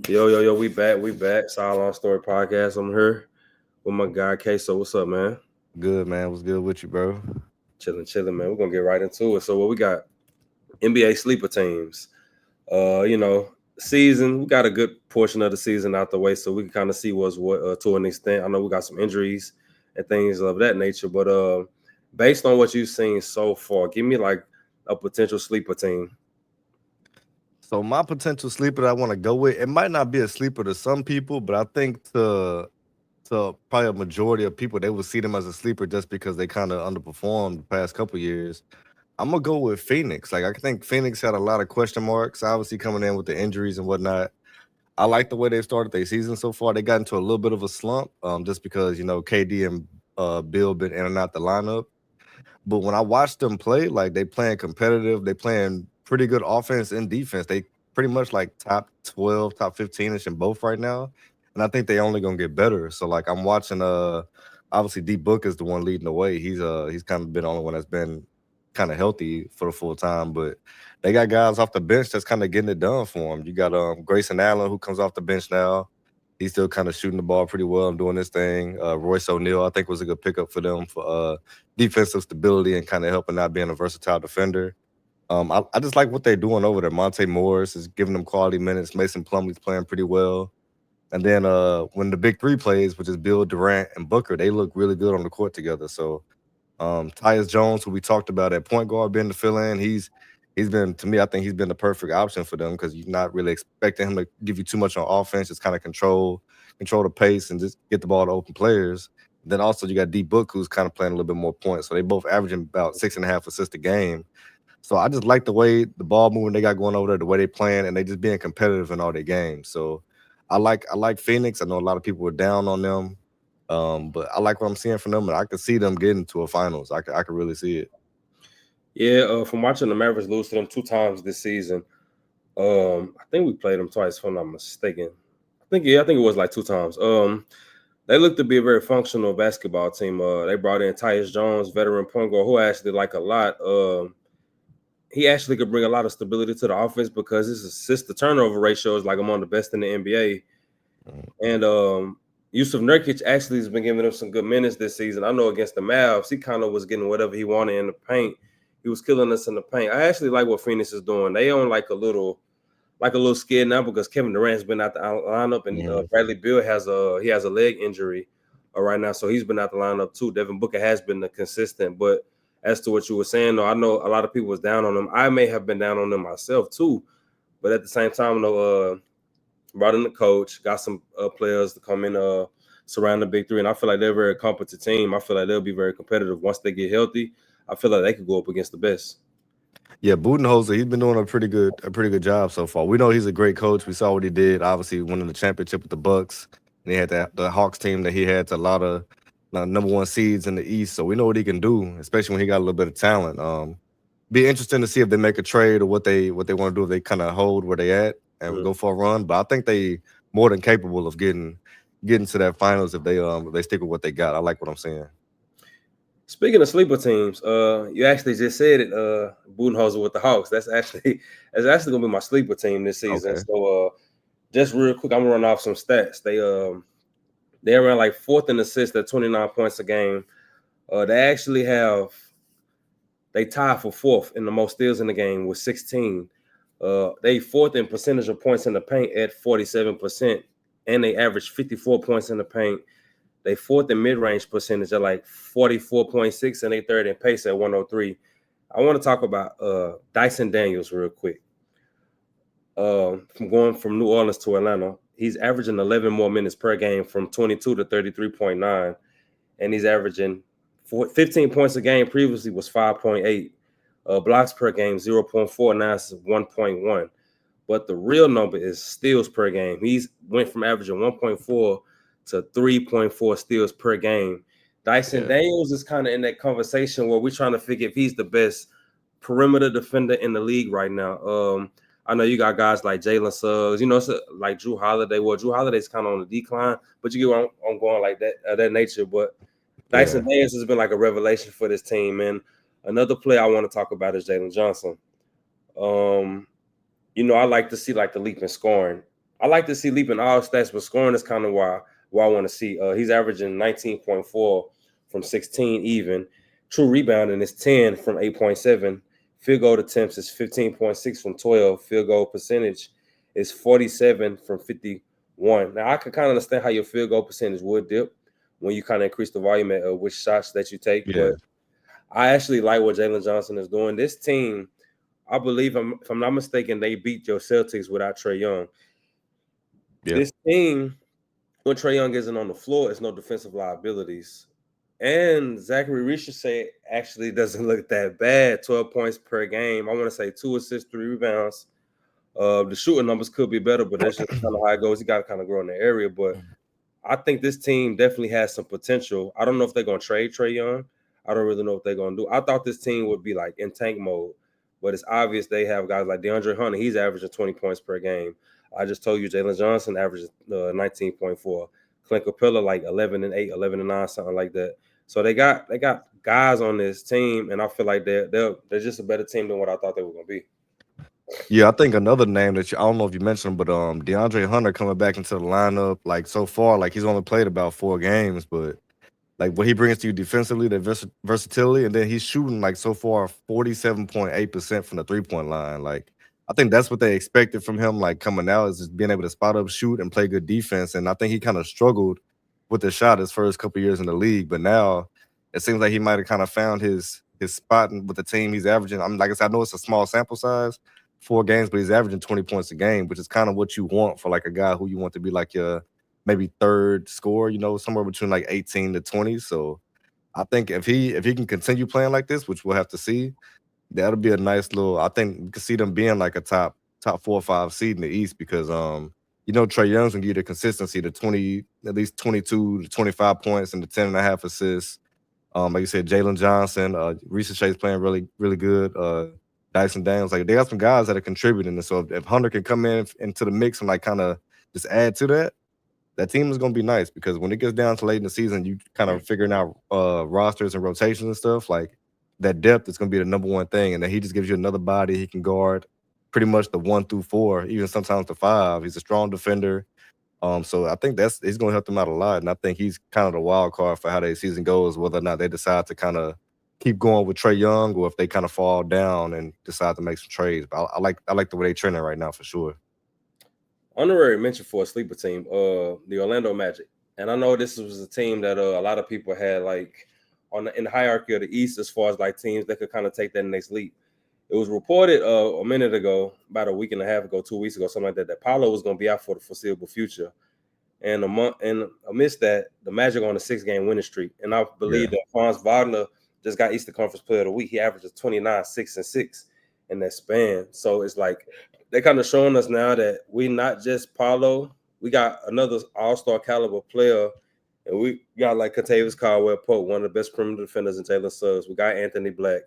Yo, we back. Silent Story Podcast. I'm here with my guy Queso. What's up, man? Good, man. What's good with you, bro? Chilling, man. We're gonna get right into it. So what we got? NBA sleeper teams. Season. We got a good portion of the season out the way, so we can kind of see what's what to an extent. I know we got some injuries and things of that nature, but based on what you've seen so far, give me like a potential sleeper team. So my potential sleeper that I want to go with, it might not be a sleeper to some people, but I think to probably a majority of people, they would see them as a sleeper just because they kind of underperformed the past couple years. I'm gonna go with Phoenix. Like I think Phoenix had a lot of question marks, obviously coming in with the injuries and whatnot. I like the way they've started their season so far. They got into a little bit of a slump, just because KD and Bill been in and out the lineup. But when I watch them play, like they playing competitive, they playing pretty good offense and defense. They pretty much like top 12, top 15ish in both right now. And I think they only gonna get better. So like I'm watching obviously D Book is the one leading the way. He's kind of been the only one that's been kind of healthy for the full time. But they got guys off the bench that's kind of getting it done for them. You got Grayson Allen who comes off the bench now. He's still kind of shooting the ball pretty well and doing this thing. Royce O'Neal, I think, was a good pickup for them for defensive stability and kind of helping out being a versatile defender. I just like what they're doing over there. Monte Morris is giving them quality minutes. Mason Plumlee's playing pretty well. And then when the big three plays, which is Bill Durant and Booker, they look really good on the court together. So Tyus Jones, who we talked about at point guard, being the fill in, he's been to me. I think he's been the perfect option for them because you're not really expecting him to give you too much on offense. Just kind of control the pace and just get the ball to open players. Then also you got D Book who's kind of playing a little bit more points. So they both averaging about 6.5 assists a game. So I just like the way the ball moving they got going over there, the way they playing, and they just being competitive in all their games. So I like Phoenix. I know a lot of people were down on them. But I like what I'm seeing from them, and I could see them getting to a finals. I could really see it. Yeah, from watching the Mavericks lose to them 2 times this season. I think we played them twice, if I'm not mistaken. I think it was like 2 times. They look to be a very functional basketball team. They brought in Tyus Jones, veteran point guard, who I actually like a lot. He actually could bring a lot of stability to the offense because his assist to turnover ratio is like among the best in the NBA. Mhm. And Yusuf Nurkic actually has been giving them some good minutes this season. I know against the Mavs, he kind of was getting whatever he wanted in the paint. He was killing us in the paint. I actually like what Phoenix is doing. They own like a little scared now because Kevin Durant's been out the lineup, and Mhm. Bradley Beal has a leg injury right now, so he's been out the lineup too. Devin Booker has been the consistent, but as to what you were saying, though, I know a lot of people was down on them. I may have been down on them myself too, but at the same time, though, brought in the coach, got some players to come in, surround the big three, and I feel like they're a very competent team. I feel like they'll be very competitive once they get healthy. I feel like they could go up against the best. Yeah, Budenholzer, he's been doing a pretty good job so far. We know he's a great coach. We saw what he did, obviously winning the championship with the Bucks. And he had the Hawks team that he had to a lot of number one seeds in the East. So we know what he can do, especially when he got a little bit of talent. Be interesting to see if they make a trade or what they want to do if they kind of hold where they at and Mhm. go for a run. But I think they more than capable of getting to that finals if they stick with what they got. I like what I'm saying. Speaking of sleeper teams, you actually just said it, Budenholzer with the Hawks. That's actually gonna be my sleeper team this season. Okay. So just real quick, I'm gonna run off some stats. They around like fourth in assists at 29 points a game. They actually have they tie for fourth in the most steals in the game with 16. They fourth in percentage of points in the paint at 47%, and they average 54 points in the paint. They fourth in mid range percentage at like 44.6, and they third in pace at 103. I want to talk about Dyson Daniels real quick. From going from New Orleans to Atlanta, he's averaging 11 more minutes per game from 22 to 33.9, and he's averaging 15 points a game. Previously was 5.8. Blocks per game 0.4, now it's 1.1. But the real number is steals per game. He's went from averaging 1.4 to 3.4 steals per game. Dyson Yeah. Daniels is kind of in that conversation where we're trying to figure if he's the best perimeter defender in the league right now. I know you got guys like Jalen Suggs, like Drew Holiday. Well, Drew Holiday's kind of on the decline, but you get where I'm going like that nature. But Dyson Yeah. Daniels has been like a revelation for this team, man. Another player I want to talk about is Jalen Johnson. Um, I like to see like the leap in scoring. I like to see leap in all stats, but scoring is kind of why I want to see. He's averaging 19.4 from 16 even. True rebounding is 10 from 8.7. Field goal attempts is 15.6 from 12. Field goal percentage is 47 from 51. Now I can kind of understand how your field goal percentage would dip when you kind of increase the volume of which shots that you take. Yeah. But I actually like what Jalen Johnson is doing. This team, I believe, if I'm not mistaken, they beat your Celtics without Trae Young. Yeah. This team, when Trae Young isn't on the floor, it's no defensive liabilities. And Zachary Richardson actually doesn't look that bad. 12 points per game. I want to say 2 assists, 3 rebounds. The shooting numbers could be better, but that's just kind of how it goes. You got to kind of grow in the area. But I think this team definitely has some potential. I don't know if they're going to trade Trae Young. I don't really know what they're going to do. I thought this team would be like in tank mode, but it's obvious they have guys like DeAndre Hunter. He's averaging 20 points per game. I just told you Jalen Johnson averages 19.4. Clint Capella like 11 and 8, 11 and 9, something like that. So they got guys on this team, and I feel like they're just a better team than what I thought they were going to be. Yeah, I think another name that I don't know if you mentioned, but DeAndre Hunter coming back into the lineup, like so far, like he's only played about 4 games, but like what he brings to you defensively, the versatility, and then he's shooting like so far 47.8% from the 3-point line. Like I think that's what they expected from him, like coming out, is just being able to spot up, shoot, and play good defense. And I think he kind of struggled with the shot his first couple years in the league, but now it seems like he might have kind of found his spot with the team he's averaging. I mean, like I said, I know it's a small sample size, 4 games, but he's averaging 20 points a game, which is kind of what you want for like a guy who you want to be like your maybe third scorer, you know, somewhere between like 18 to 20. So I think if he can continue playing like this, which we'll have to see, that'll be a nice little. I think we could see them being like a top 4 or 5 seed in the East because you know Trae Young's gonna give you the consistency, the 20, at least 22 to 25 points and the 10.5 assists. Like you said, Jalen Johnson, Reese Shade's playing really, really good. Dyson Daniels, like they got some guys that are contributing. And so if Hunter can come into the mix and like kind of just add to that, that team is going to be nice because when it gets down to late in the season, you kind of figuring out rosters and rotations and stuff. Like that depth is going to be the number one thing, and then he just gives you another body. He can guard pretty much the 1 through 4, even sometimes the 5. He's a strong defender. So I think he's going to help them out a lot, and I think he's kind of the wild card for how their season goes, whether or not they decide to kind of keep going with Trae Young or if they kind of fall down and decide to make some trades. But I like the way they're trending right now for sure. Honorary mention for a sleeper team, the Orlando Magic. And I know this was a team that a lot of people had like in the hierarchy of the East as far as like teams that could kind of take that next leap. It was reported a minute ago, about a week and a half ago, 2 weeks ago, something like that, that Paolo was going to be out for the foreseeable future. And amidst that, the Magic on a 6-game winning streak. And I believe that Franz Wagner just got Eastern Conference Player of the Week. He averages 29, 6, and 6 in that span. So it's like they're kind of showing us now that we not just Paolo. We got another all-star caliber player. And we got like Kentavious Caldwell-Pope, one of the best perimeter defenders in Jalen Suggs. We got Anthony Black.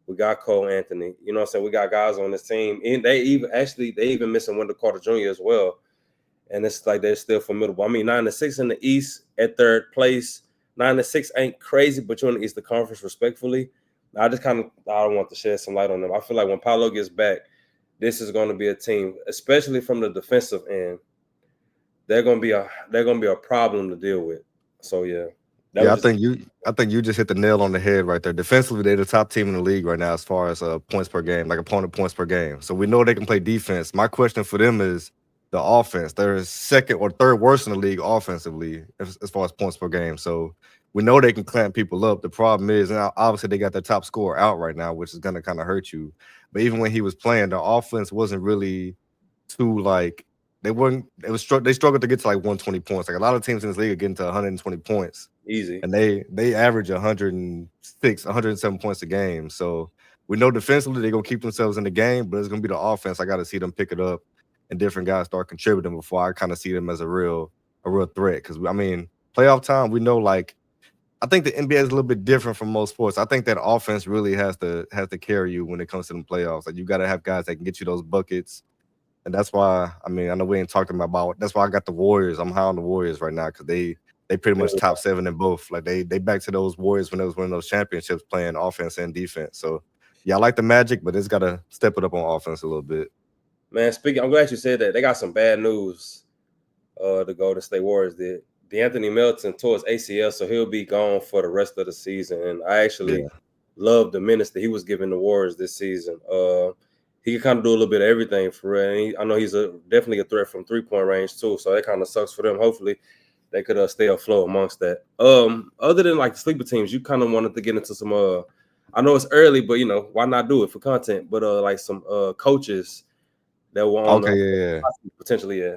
We got Cole Anthony. You know what I'm saying? We got guys on this team. And they even missing Wendell Carter Jr. as well. And it's like they're still formidable. I mean, 9-6 in the East at third place. 9-6 ain't crazy, but you're in the Eastern Conference respectfully. I want to shed some light on them. I feel like when Paolo gets back, this is going to be a team, especially from the defensive end. They're going to be a problem to deal with. So yeah. I think you just hit the nail on the head right there. Defensively, they're the top team in the league right now as far as points per game, like opponent points per game. So we know they can play defense. My question for them is the offense. They're second or third worst in the league offensively as far as points per game. So we know they can clamp people up. The problem is, and obviously they got their top scorer out right now, which is going to kind of hurt you. But even when he was playing, the offense wasn't really too like they struggled to get to like 120 points. Like a lot of teams in this league are getting to 120 points. Easy. And they average 106, 107 points a game. So we know defensively they're going to keep themselves in the game, but it's going to be the offense. I got to see them pick it up and different guys start contributing before I kind of see them as a real threat. Because, I mean, playoff time, we know, like, I think the NBA is a little bit different from most sports. I think that offense really has to carry you when it comes to the playoffs. Like, you got to have guys that can get you those buckets. And that's why, I mean, I know we ain't talking about that's why I got the Warriors. I'm high on the Warriors right now because they pretty much top 7 in both. Like they back to those Warriors when they was winning those championships playing offense and defense. So yeah, I like the Magic, but it's got to step it up on offense a little bit. Man, I'm glad you said that. They got some bad news. The Golden State Warriors did. DeAnthony Melton tore his ACL, so he'll be gone for the rest of the season. And I actually love the minutes that he was giving the Warriors this season. He can kind of do a little bit of everything for real. And I know he's definitely a threat from 3-point range too. So that kind of sucks for them. Hopefully, they could stay afloat amongst that. Other than like the sleeper teams, you kind of wanted to get into some. I know it's early, but why not do it for content? But like some coaches that were on potentially, yeah.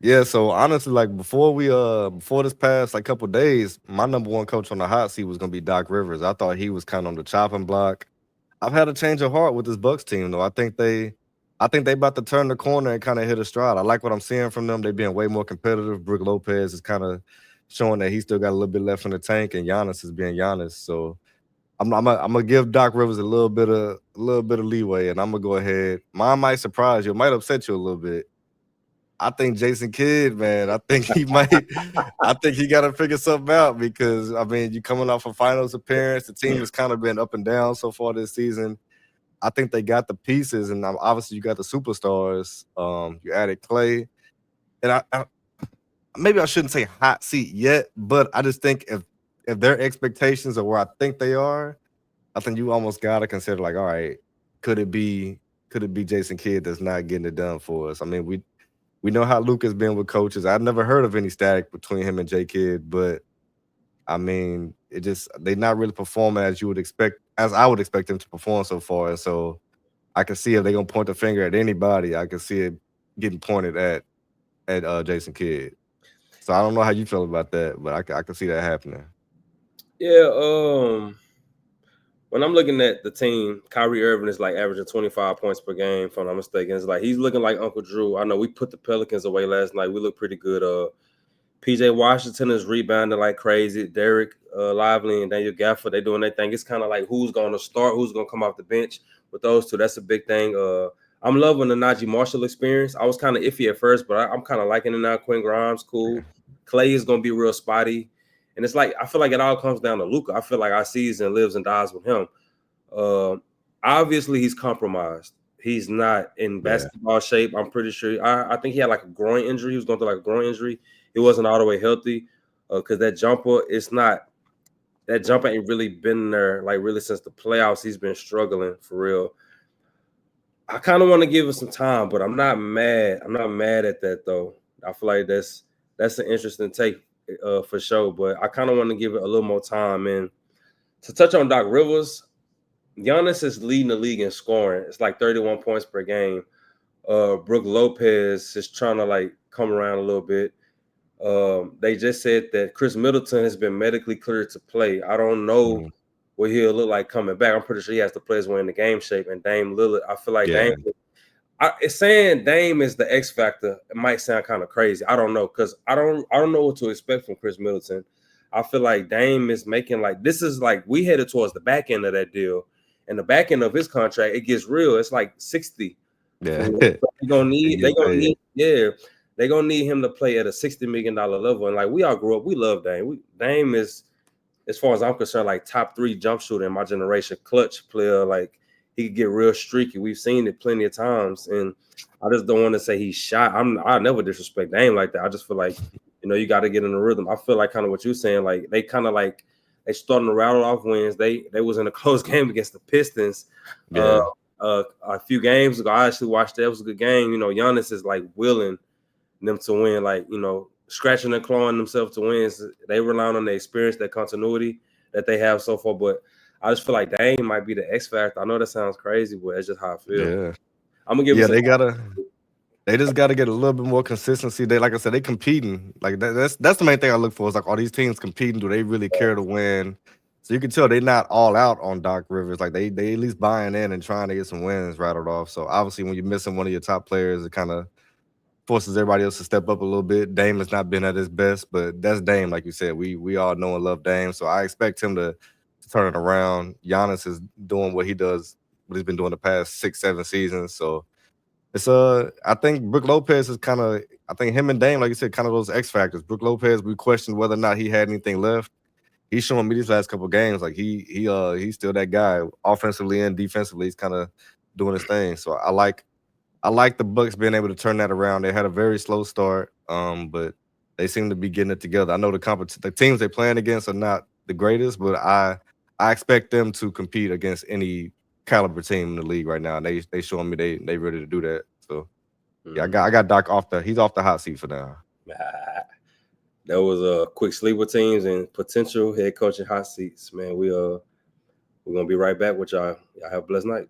Yeah, so honestly, like before this past like couple days, my number one coach on the hot seat was gonna be Doc Rivers. I thought he was kind of on the chopping block. I've had a change of heart with this Bucks team though. I think they about to turn the corner and kind of hit a stride. I like what I'm seeing from them. They're being way more competitive. Brook Lopez is kind of showing that he still got a little bit left in the tank, and Giannis is being Giannis. So I'm gonna give Doc Rivers a little bit of leeway, and I'm gonna go ahead. Mine might surprise you, it might upset you a little bit. I think Jason Kidd, man. I think he might. I think he got to figure something out because I mean, you coming off a finals appearance. The team has kind of been up and down so far this season. I think they got the pieces, and obviously you got the superstars. You added Clay, and I maybe I shouldn't say hot seat yet, but I just think if their expectations are where I think they are, I think you almost got to consider like, all right, could it be Jason Kidd that's not getting it done for us? I mean, we know how Luke has been with coaches. I've never heard of any static between him and J Kidd, but I mean, they not really performing as you would expect, as I would expect them to perform so far. And so I can see if they're gonna point the finger at anybody, I can see it getting pointed at Jason Kidd. So I don't know how you feel about that, but I can see that happening. Yeah, when I'm looking at the team, Kyrie Irving is like averaging 25 points per game, if I'm not mistaken. It's like he's looking like Uncle Drew. I know we put the Pelicans away last night. We look pretty good. PJ Washington is rebounding like crazy. Derek Lively and Daniel Gafford, they doing their thing. It's kind of like who's going to start, who's going to come off the bench with those two. That's a big thing. I'm loving the Najee Marshall experience. I was kind of iffy at first, but I'm kind of liking it now. Quinn Grimes, cool. Clay is going to be real spotty. And it's like I feel like it all comes down to Luka. I feel like our season lives and dies with him. Obviously, he's compromised. He's not in basketball shape. I'm pretty sure. I think he had like a groin injury. He was going through like a groin injury. He wasn't all the way healthy because that jumper ain't really been there like really since the playoffs. He's been struggling for real. I kind of want to give him some time, but I'm not mad. I'm not mad at that though. I feel like that's an interesting take for sure. But I kind of want to give it a little more time. And to touch on Doc Rivers, Giannis is leading the league in scoring. It's like 31 points per game. Brook Lopez is trying to like come around a little bit. They just said that Chris Middleton has been medically cleared to play. I don't know what he'll look like coming back. I'm pretty sure he has to play his way in the game shape. And Dame Lillard, I feel like Dame. It's saying Dame is the X factor. It might sound kind of crazy. I don't know because I don't know what to expect from Chris Middleton. I feel like Dame is making like this is like we headed towards the back end of that deal, and the back end of his contract it gets real. It's like 60. Yeah, they're gonna need him to play at a $60 million level. And like we all grew up, we love Dame. Dame is, as far as I'm concerned, like top 3 jump shooter in my generation, clutch player. Like he could get real streaky. We've seen it plenty of times, and I just don't want to say he's shot. I never disrespect Dame like that. I just feel like you got to get in the rhythm. I feel like kind of what you're saying. Like they kind of like they starting to rattle off wins. They was in a close game against the Pistons. Yeah. A few games ago, I actually watched that. It was a good game. Giannis is like willing them to win, like scratching and clawing themselves to win. They rely on the experience, that continuity that they have so far. But I just feel like Dame might be the X factor. I know that sounds crazy, but it's just how I feel. Yeah, I'm gonna give. They just gotta get a little bit more consistency. They, like I said, they competing. Like that's the main thing I look for. Is like, are these teams competing? Do they really care to win? So you can tell they're not all out on Doc Rivers. Like they at least buying in and trying to get some wins rattled off. So obviously, when you're missing one of your top players, it kind of forces everybody else to step up a little bit. Dame has not been at his best, but that's Dame, like you said. We all know and love Dame, so I expect him to turn it around. Giannis is doing what he does, what he's been doing the past 6-7 seasons. So it's I think Brook Lopez is kind of, I think him and Dame, like you said, kind of those X factors. Brook Lopez, we questioned whether or not he had anything left. He's showing me these last couple of games like he's still that guy offensively and defensively. He's kind of doing his thing. So I like I like the Bucks being able to turn that around. They had a very slow start, but they seem to be getting it together. I know the teams they're playing against are not the greatest, but I expect them to compete against any caliber team in the league right now. And they showing me they ready to do that. So yeah, I got Doc he's off the hot seat for now. That was a quick sleeper teams and potential head coaching hot seats. Man, we're gonna be right back with y'all. Y'all have a blessed night.